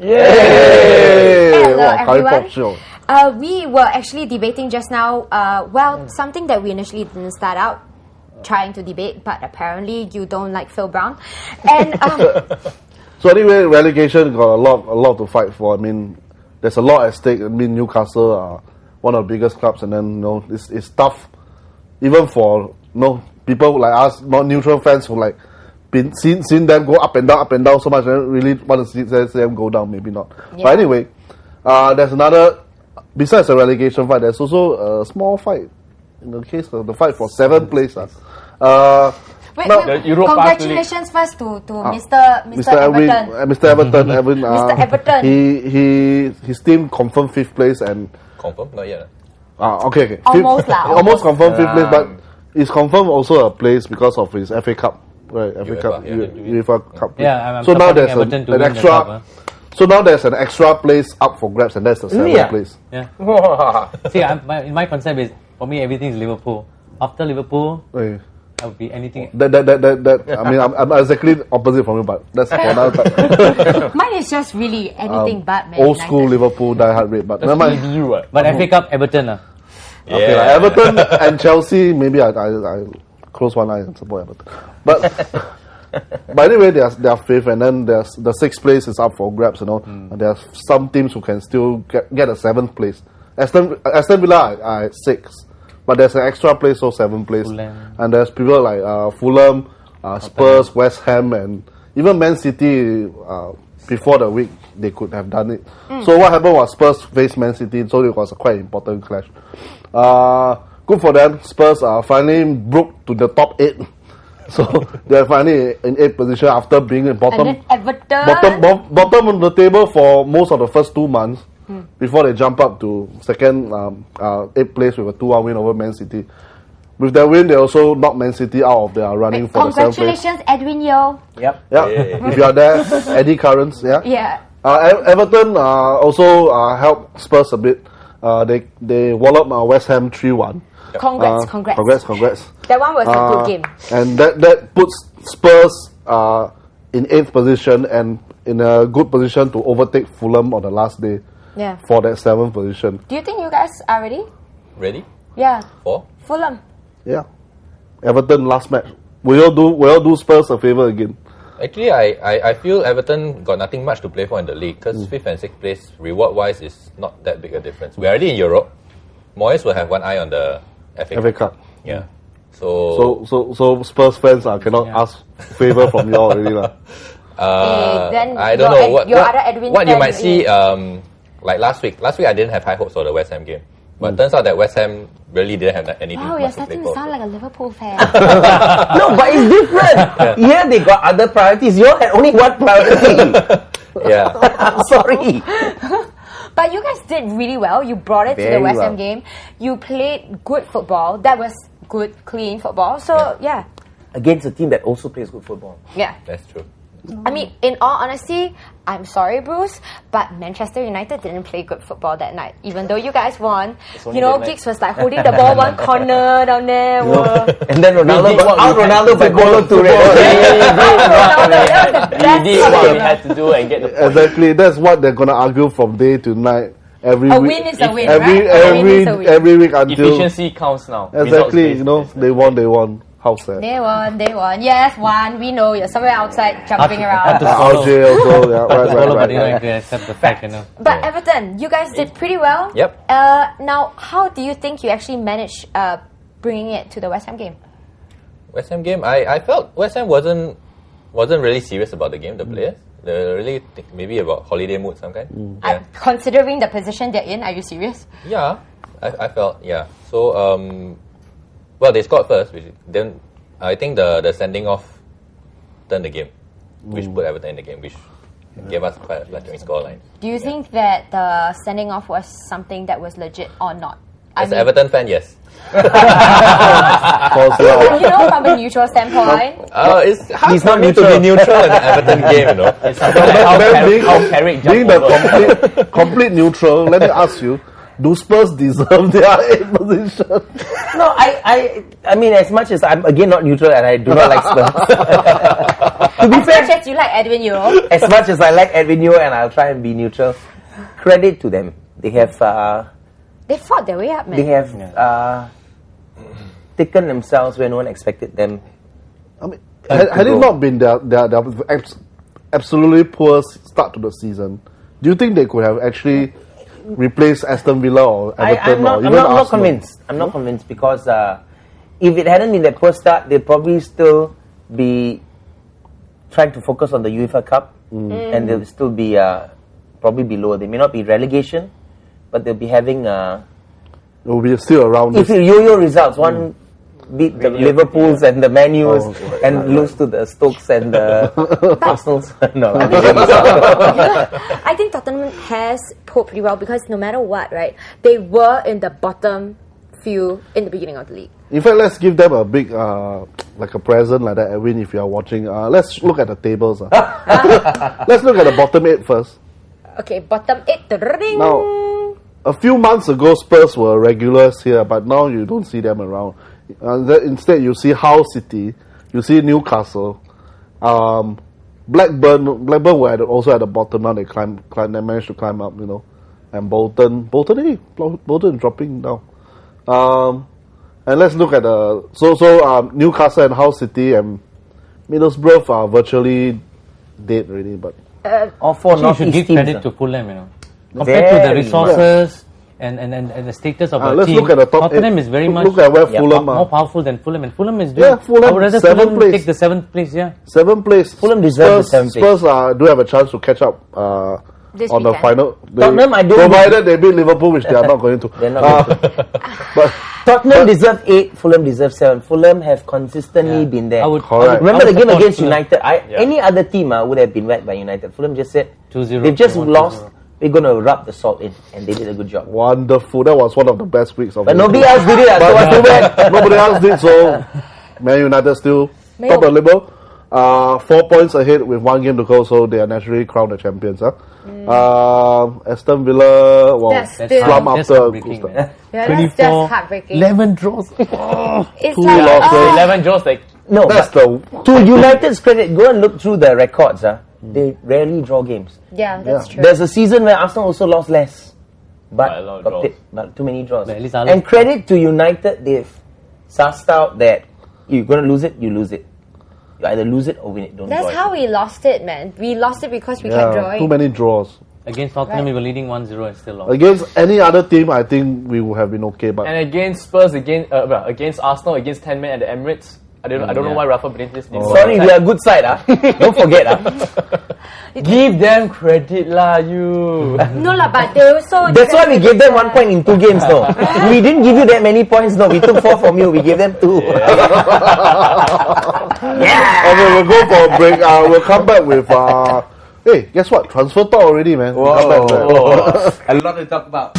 Hello, everyone. We were actually debating just now. Something that we initially didn't start out trying to debate, but apparently you don't like Phil Brown. And so anyway, relegation got a lot to fight for. I mean, there's a lot at stake. I mean, Newcastle are one of the biggest clubs, and then it's tough, even for people like us, not neutral fans, who like been seen them go up and down so much. I don't really want to see them go down. Maybe not. Yeah. But anyway, there's another. Besides the relegation fight, there's also a small fight. In the case of the fight for 7th place. Congratulations first to Mr. Everton. Mr. Everton. Mr. Everton. His team confirmed 5th place and. Confirmed? Not yet. Okay. Almost confirmed 5th place, but it's confirmed also a place because of his FA Cup. Right, UEFA Cup. Yeah, so now there's an extra. So now there's an extra place up for grabs, and that's the 7th place. Yeah. See, my concept is, for me, everything is Liverpool. After Liverpool, I would be anything. I mean, I'm exactly opposite from you, but that's for another time. Mine is just really anything but Man old school Liverpool diehard rate, but never mind. But FA Cup, Everton. Okay, like Everton and Chelsea, maybe I close one eye and support Everton. But anyway, they are 5th, and then there's the 6th place is up for grabs. And there are some teams who can still get a 7th place. Aston Villa are 6th, but there's an extra place, so 7th place. Fulham. And there's people like Fulham, Spurs, West Ham, and even Man City. Before the week, they could have done it. So what happened was Spurs faced Man City, so it was a quite important clash. Good for them. Spurs finally broke to the top 8. So they're finally in 8th position after being in bottom of the table for most of the first 2 months before they jump up to second 8th place with a 2-1 win over Man City. With their win, they also knocked Man City out of their running for the 7th place. Congratulations, Edwin Yo. Yep. If you are there, Eddie Currents. Yeah. Everton also helped Spurs a bit. They walloped West Ham 3-1. Congrats. That one was a good game. And that puts Spurs in 8th position and in a good position to overtake Fulham on the last day for that 7th position. Do you think you guys are ready? Ready? Yeah. For? Fulham. Yeah. Everton last match. Will you do Spurs a favour again? Actually, I feel Everton got nothing much to play for in the league because 5th and 6th place, reward-wise, is not that big a difference. We're already in Europe. Moyes will have one eye on the FA Cup. Yeah. So Spurs fans cannot ask favour from you all already. Then I don't know what you might see. Like last week I didn't have high hopes for the West Ham game. But it turns out that West Ham really didn't have anything. Wow, you're starting to sound like a Liverpool fan. No, but it's different. Here they got other priorities. You had only one priority. Yeah. I'm sorry. But you guys did really well. You brought it to the West Ham game. You played good football. That was good, clean football. So, yeah. Against a team that also plays good football. Yeah. That's true. I mean, in all honesty, I'm sorry, Bruce, but Manchester United didn't play good football that night. Even though you guys won, Giggs was like holding the ball one corner down there. And then Ronaldo by Golo Toure. We did what we had to do and get the point. Exactly, that's what they're gonna argue from day to night. Every a week, win is a win, every week until efficiency counts now. Exactly, they won. How sad. They won. Yes, won. We know you're somewhere outside jumping around. RJ also, right. Accept the fact, But Everton, you guys did pretty well. Yep. Now, how do you think you actually managed bringing it to the West Ham game? West Ham game, I felt West Ham wasn't really serious about the game. The players, they really maybe about holiday mood some kind. Considering the position they're in, are you serious? Yeah, I felt So well, they scored first, then I think the sending off turned the game, which put Everton in the game, which gave us quite a flattering scoreline. Do you think that the sending off was something that was legit or not? As an Everton fan, yes. From a neutral standpoint. It's hard for me to be neutral in an Everton game, It's something like how Carrick being the complete neutral, let me ask you, do Spurs deserve their 8th position? No, I mean, as much as I'm again not neutral and I do not like Spurs. To To be fair, As much as you like Edwin Yeo. as much as I like Edwin Yeo and I'll try and be neutral, credit to them. They have They fought their way up, man. they have taken themselves where no one expected them. I mean, had it not been their absolutely poor start to the season, do you think they could have actually replaced Aston Villa or Everton or even Arsenal? I'm not convinced. I'm not convinced because if it hadn't been that poor start, they'd probably still be trying to focus on the UEFA Cup, and they'll still be probably be lower. They may not be relegation, but they'll be having. It will be still around. If you yo-yo results, one beat the Liverpools and the Man U's and lose to the Stokes and the Arsenals. No, I think Tottenham has pulled pretty well because no matter what, right, they were in the bottom few in the beginning of the league. In fact, let's give them a big, like a present like that, Edwin, if you are watching. Let's look at the tables. Let's look at the bottom 8 first. Okay, bottom 8. Ring. Now, a few months ago, Spurs were regulars here, but now you don't see them around. Instead, you see Hull City, you see Newcastle, Blackburn were also at the bottom. Now they they managed to climb up, and Bolton dropping down. And let's look at Newcastle and Hull City and Middlesbrough are virtually dead already. But all four you should give credit to Fulham, compared to the resources. And the status of the let's team, look at the top Tottenham 8. is very much look at where Fulham are. more powerful than Fulham, and Fulham is doing. Fulham, I would rather 7th Fulham place. take the 7th place. 7th place. Fulham deserves the 7th place. Spurs do have a chance to catch up This on the weekend. final. Tottenham, I don't provided they beat Liverpool, which they are not going to. They're not going to. But Tottenham deserve 8, Fulham deserve 7. Fulham have consistently been there. Correct. Remember the game support against Fulham. United? Any other team would have been whacked by United. Fulham just said 2-0, they've just 1-0. lost. We're going to rub the salt in, and they did a good job. Wonderful. That was one of the best weeks of But the nobody year. else did it. So what's too bad? Nobody else did, so Man United still top of the level. 4 points ahead with 1 game to go, so they are naturally crowned the champions. Aston Villa, slump That's after a heartbreaking, good man. start. Yeah, that's just heartbreaking. 11 draws. It's 2 like, losses. 11 draws, like No, That's but the to United's credit, go and look through the records. They rarely draw games. yeah, that's true. There's a season where Arsenal also lost less, By a lot of but draws. but too many draws. But at least And credit to United, they've sussed out that you're going to lose it, you lose it. You either lose it or win it. Don't That's draw how it. we lost it, man. We lost it because we kept drawing. too many draws. Against Tottenham, Right. we were leading 1-0 and still lost. Against any other team, I think we would have been okay. But And against Spurs, against Arsenal, against 10 men at the Emirates. I don't know why Rafa Benitez didn't. Sorry, we are good side. Don't forget. Give them credit lah, you. No lah, but they also. That's why we gave them 1 point in 2 games. No, we didn't give you that many points. No, we took 4 from you. We gave them 2. okay, we'll go for a break. We'll come back with. Hey, guess what? Transfer talk already, man. We'll come back with that. A lot to talk about.